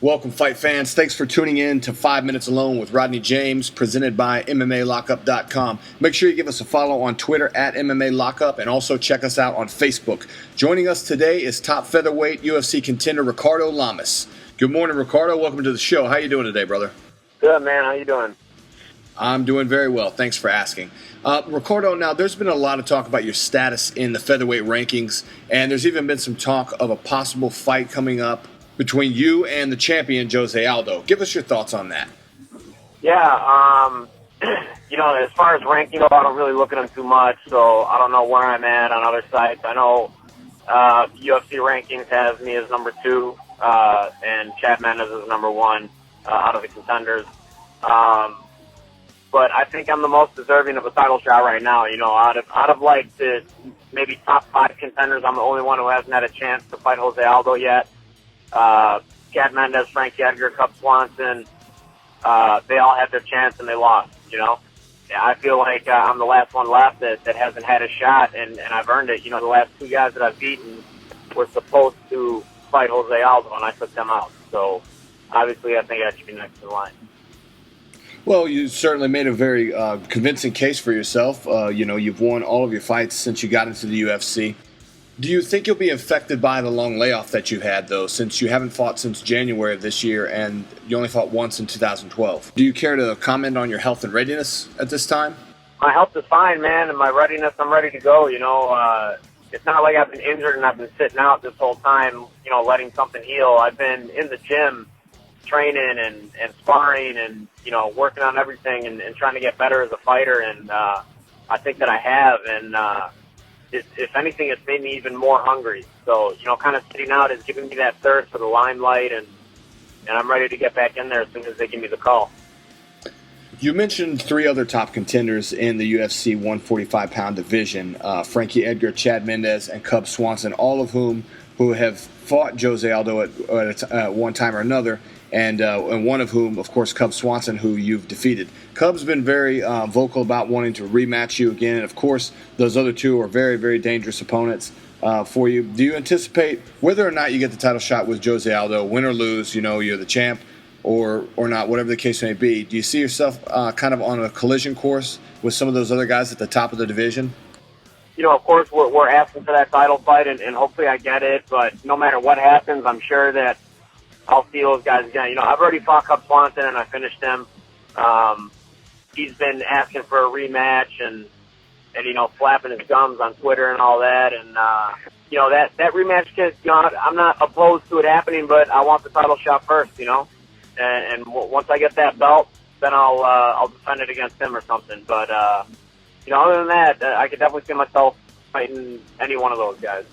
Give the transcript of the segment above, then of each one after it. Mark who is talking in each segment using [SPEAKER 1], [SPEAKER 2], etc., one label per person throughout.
[SPEAKER 1] Welcome, fight fans. Thanks for tuning in to 5 Minutes Alone with Rodney James, presented by MMALockup.com. Make sure you give us a follow on Twitter at MMA Lockup, and also check us out on Facebook. Joining us today is top featherweight UFC contender Ricardo Lamas. Good morning, Ricardo. Welcome to the show. How you doing today, brother?
[SPEAKER 2] Good, man. How you doing?
[SPEAKER 1] I'm doing very well. Thanks for asking. Ricardo, now there's been a lot of talk about your status in the featherweight rankings, and there's even been some talk of a possible fight coming up between you and the champion, Jose Aldo. Give us your thoughts on that.
[SPEAKER 2] Yeah, as far as ranking, I don't really look at them too much, so I don't know where I'm at on other sites. I know UFC rankings has me as number 2, and Chad Mendes is number 1 out of the contenders. But I think I'm the most deserving of a title shot right now. Out of like the maybe top 5 contenders, I'm the only one who hasn't had a chance to fight Jose Aldo yet. Chad Mendes, Frankie Edgar, Cub Swanson, they all had their chance and they lost, Yeah, I feel like I'm the last one left that hasn't had a shot, and I've earned it. The last 2 guys that I've beaten were supposed to fight Jose Aldo, and I took them out. So, obviously, I think I should be next in line.
[SPEAKER 1] Well, you certainly made a very convincing case for yourself. You've won all of your fights since you got into the UFC. Do you think you'll be affected by the long layoff that you had, though, since you haven't fought since January of this year and you only fought once in 2012? Do you care to comment on your health and readiness at this time?
[SPEAKER 2] My health is fine, man, and my readiness, I'm ready to go. It's not like I've been injured and I've been sitting out this whole time, letting something heal. I've been in the gym training and sparring and, working on everything and trying to get better as a fighter, and I think that I have, and if anything, it's made me even more hungry. So, kind of sitting out is giving me that thirst for the limelight, and I'm ready to get back in there as soon as they give me the call.
[SPEAKER 1] You mentioned 3 other top contenders in the UFC 145-pound division, Frankie Edgar, Chad Mendes, and Cub Swanson, all of who have fought Jose Aldo at one time or another, and one of whom, of course, Cub Swanson, who you've defeated. Cub's been very vocal about wanting to rematch you again, and of course, those other 2 are very, very dangerous opponents for you. Do you anticipate, whether or not you get the title shot with Jose Aldo, win or lose, you're the champ, or not, whatever the case may be, do you see yourself kind of on a collision course with some of those other guys at the top of the division?
[SPEAKER 2] Of course, we're asking for that title fight, and hopefully I get it, but no matter what happens, I'm sure that I'll see those guys again. I've already fought Cub Swanson, and I finished him. He's been asking for a rematch and flapping his gums on Twitter and all that, and that rematch, I'm not opposed to it happening, but I want the title shot first, and once I get that belt, then I'll defend it against him or something. But other than that, I could definitely see myself fighting any one of those guys.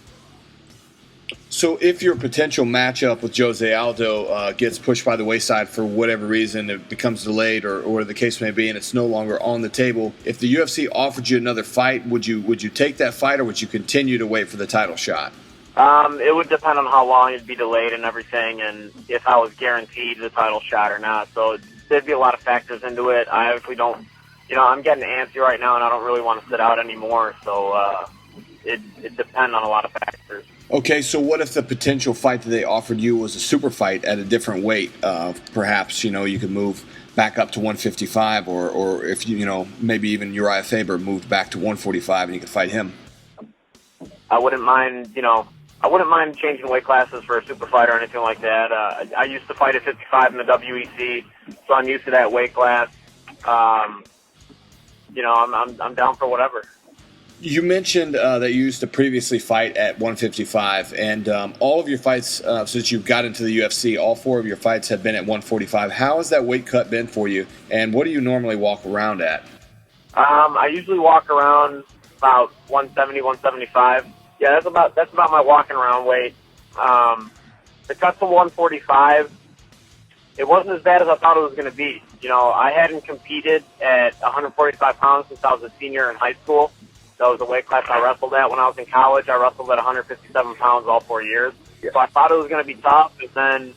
[SPEAKER 1] So if your potential matchup with Jose Aldo gets pushed by the wayside for whatever reason, it becomes delayed or the case may be, and it's no longer on the table, if the UFC offered you another fight, would you take that fight, or would you continue to wait for the title shot?
[SPEAKER 2] It would depend on how long it'd be delayed and everything, and if I was guaranteed the title shot or not. So there'd be a lot of factors into it. I obviously don't, I'm getting antsy right now, and I don't really want to sit out anymore. So it depends on a lot of factors.
[SPEAKER 1] Okay, so what if the potential fight that they offered you was a super fight at a different weight? Perhaps, you could move back up to 155, or if, maybe even Uriah Faber moved back to 145 and you could fight him.
[SPEAKER 2] I wouldn't mind, I wouldn't mind changing weight classes for a super fight or anything like that. I used to fight at 55 in the WEC, so I'm used to that weight class. I'm down for whatever.
[SPEAKER 1] You mentioned that you used to previously fight at 155, and all of your fights since you got into the UFC, all 4 of your fights have been at 145. How has that weight cut been for you, and what do you normally walk around at?
[SPEAKER 2] I usually walk around about 170, 175. Yeah, that's about my walking around weight. The cut to 145, it wasn't as bad as I thought it was going to be. I hadn't competed at 145 pounds since I was a senior in high school. That was the weight class I wrestled at when I was in college. I wrestled at 157 pounds all 4 years. So I thought it was going to be tough, and then,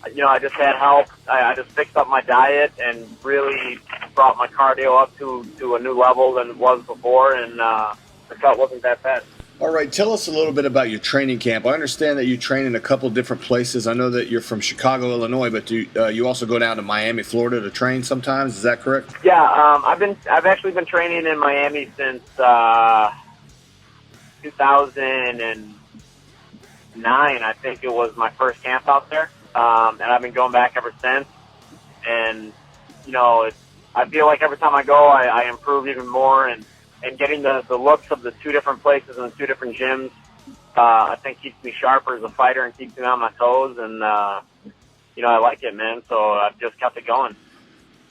[SPEAKER 2] I just had help. I just fixed up my diet and really brought my cardio up to a new level than it was before, and the cut wasn't that bad.
[SPEAKER 1] All right, tell us a little bit about your training camp. I understand that you train in a couple different places. I know that you're from Chicago, Illinois, but you also go down to Miami, Florida to train sometimes. Is that correct?
[SPEAKER 2] Yeah, I've actually been training in Miami since 2009. I think it was my first camp out there, and I've been going back ever since. And I feel like every time I go, I improve even more, and getting the looks of the two different places and the two different gyms, I think keeps me sharper as a fighter and keeps me on my toes. And I like it, man. So I've just kept it going.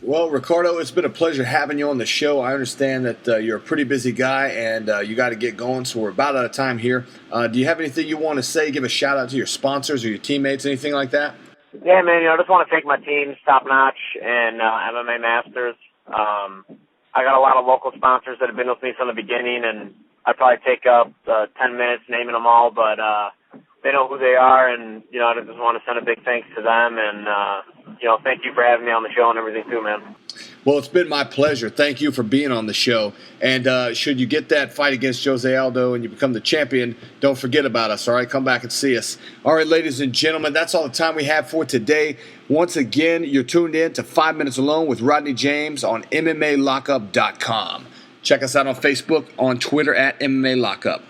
[SPEAKER 1] Well, Ricardo, it's been a pleasure having you on the show. I understand that you're a pretty busy guy and you got to get going, so we're about out of time here. Do you have anything you want to say? Give a shout out to your sponsors or your teammates, anything like that?
[SPEAKER 2] Yeah, man. I just want to thank my teams, Top Notch and MMA Masters. I got a lot of local sponsors that have been with me from the beginning, and I'd probably take up 10 minutes naming them all, but they know who they are, and I just want to send a big thanks to them, and thank you for having me on the show and everything too, man.
[SPEAKER 1] Well, it's been my pleasure. Thank you for being on the show. And should you get that fight against Jose Aldo and you become the champion, don't forget about us, all right? Come back and see us. All right, ladies and gentlemen, that's all the time we have for today. Once again, you're tuned in to 5 Minutes Alone with Rodney James on MMALockup.com. Check us out on Facebook, on Twitter at MMA Lockup.